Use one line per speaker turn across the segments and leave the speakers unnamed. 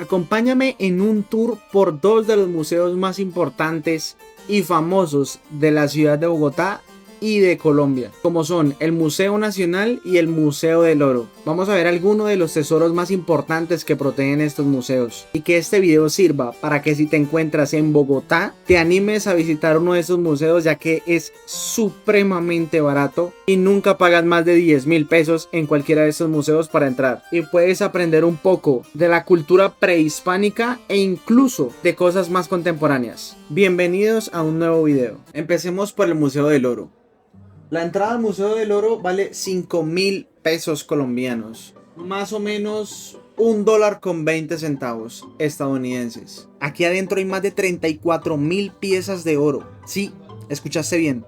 Acompáñame en un tour por dos de los museos más importantes y famosos de la ciudad de Bogotá y de Colombia, como son el Museo Nacional y el Museo del Oro. Vamos a ver algunos de los tesoros más importantes que protegen estos museos y que este video sirva para que si te encuentras en Bogotá te animes a visitar uno de estos museos, ya que es supremamente barato y nunca pagas más de 10.000 pesos en cualquiera de estos museos para entrar, y puedes aprender un poco de la cultura prehispánica e incluso de cosas más contemporáneas. Bienvenidos a un nuevo video. Empecemos por el Museo del Oro. La entrada al Museo del Oro vale 5.000 pesos colombianos, más o menos $1.20 estadounidenses. Aquí adentro hay más de 34.000 piezas de oro. Sí, escuchaste bien,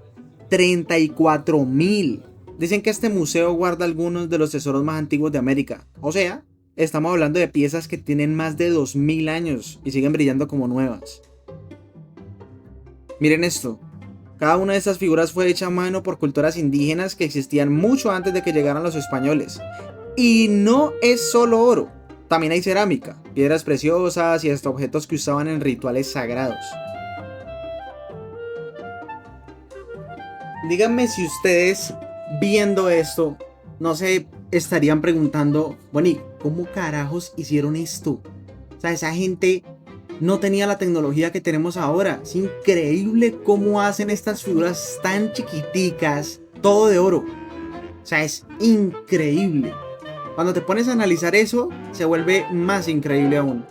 34.000. Dicen que este museo guarda algunos de los tesoros más antiguos de América. O sea, estamos hablando de piezas que tienen más de 2.000 años y siguen brillando como nuevas. Miren esto. Cada una de estas figuras fue hecha a mano por culturas indígenas que existían mucho antes de que llegaran los españoles. Y no es solo oro, también hay cerámica, piedras preciosas y hasta objetos que usaban en rituales sagrados. Díganme si ustedes, viendo esto, no se estarían preguntando, bueno, ¿y cómo carajos hicieron esto? O sea, esa gente no tenía la tecnología que tenemos ahora. Es increíble cómo hacen estas figuras tan chiquiticas, todo de oro. O sea, es increíble. Cuando te pones a analizar eso, se vuelve más increíble aún.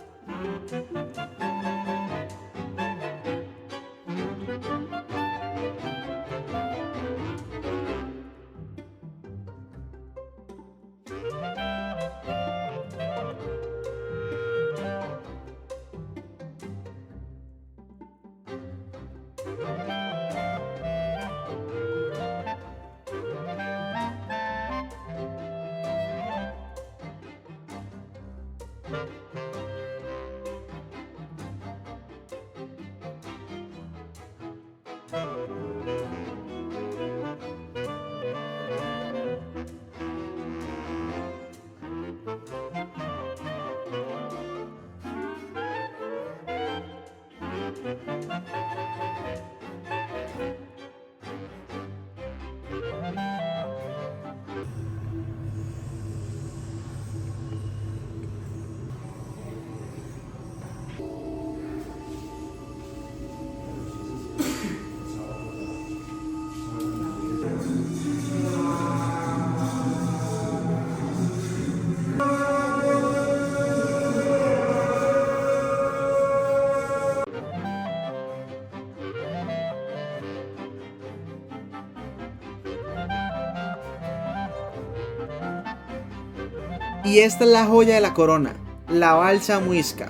Y esta es la joya de la corona, la balsa muisca.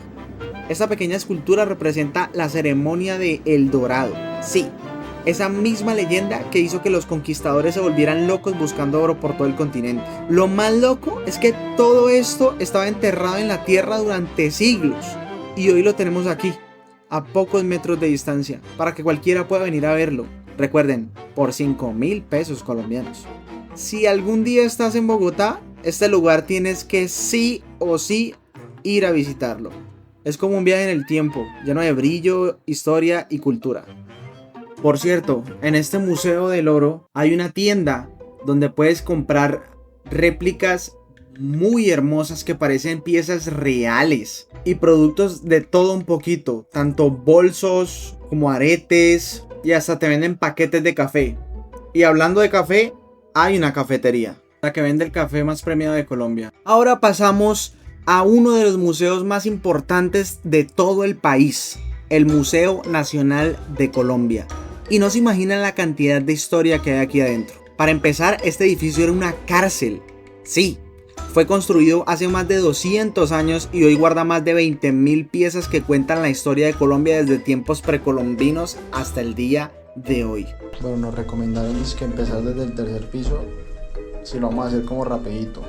Esta pequeña escultura representa la ceremonia de El Dorado. Sí, esa misma leyenda que hizo que los conquistadores se volvieran locos buscando oro por todo el continente. Lo más loco es que todo esto estaba enterrado en la tierra durante siglos. Y hoy lo tenemos aquí, a pocos metros de distancia, para que cualquiera pueda venir a verlo. Recuerden, por 5.000 pesos colombianos. Si algún día estás en Bogotá, este lugar tienes que sí o sí ir a visitarlo. Es como un viaje en el tiempo, lleno de brillo, historia y cultura. Por cierto, en este Museo del Oro hay una tienda donde puedes comprar réplicas muy hermosas que parecen piezas reales y productos de todo un poquito, tanto bolsos como aretes, y hasta te venden paquetes de café. Y hablando de café, hay una cafetería, la que vende el café más premiado de Colombia. Ahora pasamos a uno de los museos más importantes de todo el país, el Museo Nacional de Colombia. Y no se imaginan la cantidad de historia que hay aquí adentro. Para empezar, este edificio era una cárcel. Sí, fue construido hace más de 200 años y hoy guarda más de 20.000 piezas que cuentan la historia de Colombia desde tiempos precolombinos hasta el día de hoy.
Bueno, nos recomendaron que empezar desde el tercer piso, si lo vamos a hacer como rapidito.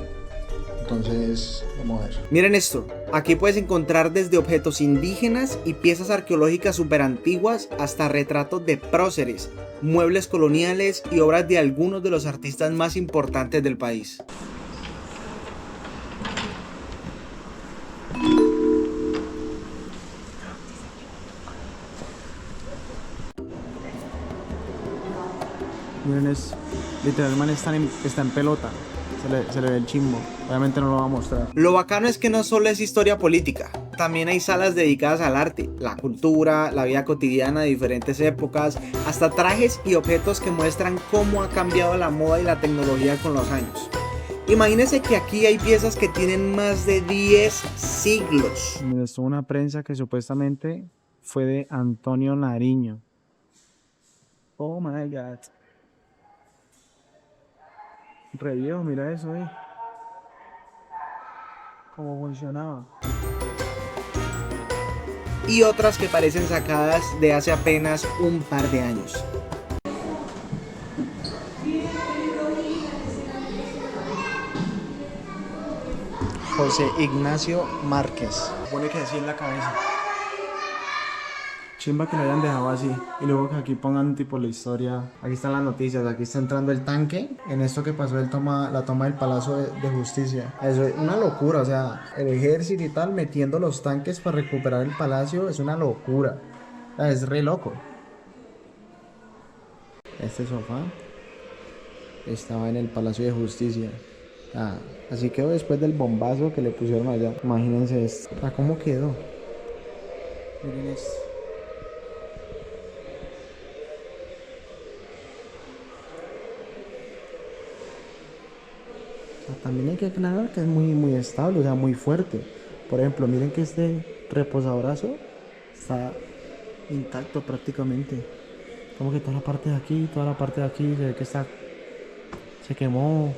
Entonces, vamos a ver.
Miren esto, aquí puedes encontrar desde objetos indígenas y piezas arqueológicas súper antiguas hasta retratos de próceres, muebles coloniales y obras de algunos de los artistas más importantes del país.
Miren, literalmente está en pelota. Se le ve el chimbo. Obviamente no lo va a mostrar.
Lo bacano es que no solo es historia política, también hay salas dedicadas al arte, la cultura, la vida cotidiana de diferentes épocas, hasta trajes y objetos que muestran cómo ha cambiado la moda y la tecnología con los años. Imagínense que aquí hay piezas que tienen más de 10 siglos.
Mira, esto es una prensa que supuestamente fue de Antonio Nariño. Oh my god. Re viejo, mira eso ahí. Cómo funcionaba.
Y otras que parecen sacadas de hace apenas un par de años.
José Ignacio Márquez. Pone que así en la cabeza. Chimba que lo hayan dejado así. Y luego que aquí pongan tipo la historia. Aquí están las noticias. Aquí está entrando el tanque. En esto que pasó la toma del Palacio de Justicia. Eso es una locura. O sea, el ejército y tal metiendo los tanques para recuperar el palacio es una locura. O sea, es re loco. Este sofá estaba en el Palacio de Justicia. Así quedó después del bombazo que le pusieron allá. Imagínense esto. ¿Cómo quedó? Miren esto. También hay que aclarar que es muy estable, o sea, muy fuerte. Por ejemplo, miren que este reposabrazo está intacto prácticamente. Como que toda la parte de aquí, se ve que se quemó.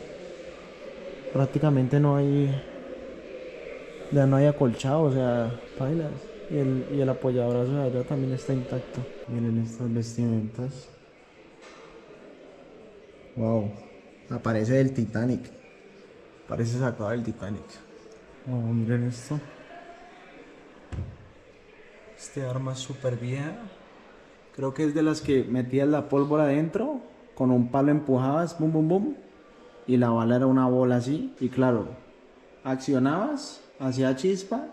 Prácticamente ya no hay acolchado, o sea, pailas. Y el apoyabrazo de allá también está intacto. Miren estas vestimentas. Wow, aparece del Titanic. Parece sacado del Titanic. Oh, miren esto. Este arma es súper vieja. Creo que es de las que metías la pólvora adentro, con un palo empujabas, boom, boom, boom, y la bala era una bola así. Y claro, accionabas, hacía chispa,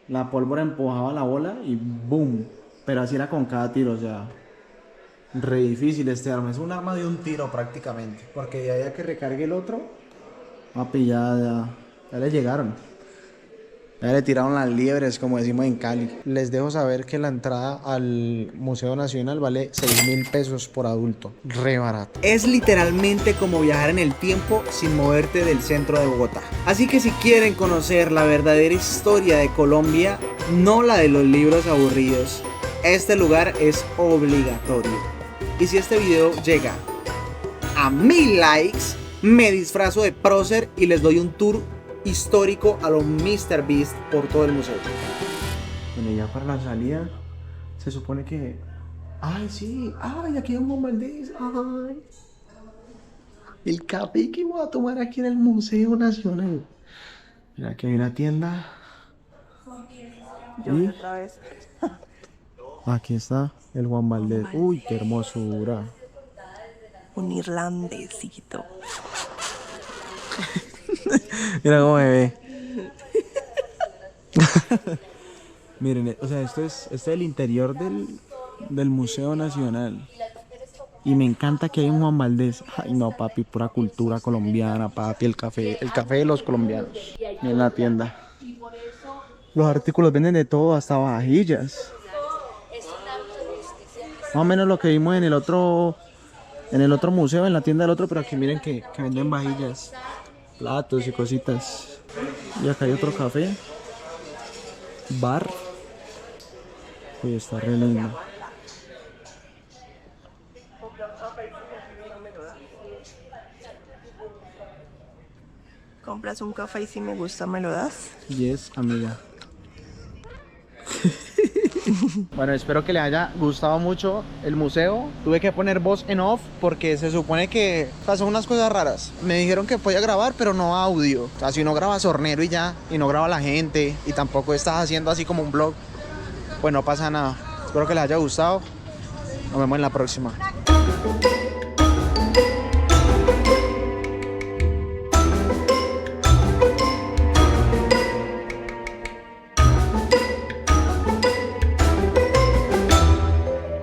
la pólvora empujaba la bola y boom. Pero así era con cada tiro, o sea, re difícil este arma. Es un arma de un tiro prácticamente, porque de ahí a que recargue el otro. Papi, ya le llegaron. Ya le tiraron las liebres, como decimos en Cali. Les dejo saber que la entrada al Museo Nacional vale 6.000 pesos por adulto. Re barato.
Es literalmente como viajar en el tiempo sin moverte del centro de Bogotá. Así que si quieren conocer la verdadera historia de Colombia, no la de los libros aburridos, este lugar es obligatorio. Y si este video llega a 1000 likes, me disfrazo de prócer y les doy un tour histórico a lo Mr. Beast por todo el museo.
Bueno, ya para la salida se supone que... ¡Ay, sí! ¡Ay, aquí hay un Juan Valdez! ¡Ay! El café que voy a tomar aquí en el Museo Nacional. Mira, aquí hay una tienda.
Yo otra vez.
Aquí está el Juan Valdez. ¡Uy, qué hermosura!
Un irlandesito.
Mira cómo me ve. Miren, o sea, este es el interior del Museo Nacional. Y me encanta que hay un Juan Valdez. Ay, no, papi, pura cultura colombiana, papi, el café de los colombianos. En la tienda. Los artículos venden de todo, hasta vajillas. Más o menos lo que vimos en el otro museo, en la tienda del otro, pero aquí miren que venden vajillas, platos y cositas. Y acá hay otro café, bar. Uy, está re lindo.
Compras un café y si me gusta me lo das.
Yes, amiga. Bueno, espero que le haya gustado mucho el museo. Tuve que poner voz en off porque se supone que pasó unas cosas raras. Me dijeron que podía grabar, pero no audio. O sea, si no grabas hornero y ya, y no graba la gente, y tampoco estás haciendo así como un vlog, pues no pasa nada. Espero que les haya gustado. Nos vemos en la próxima.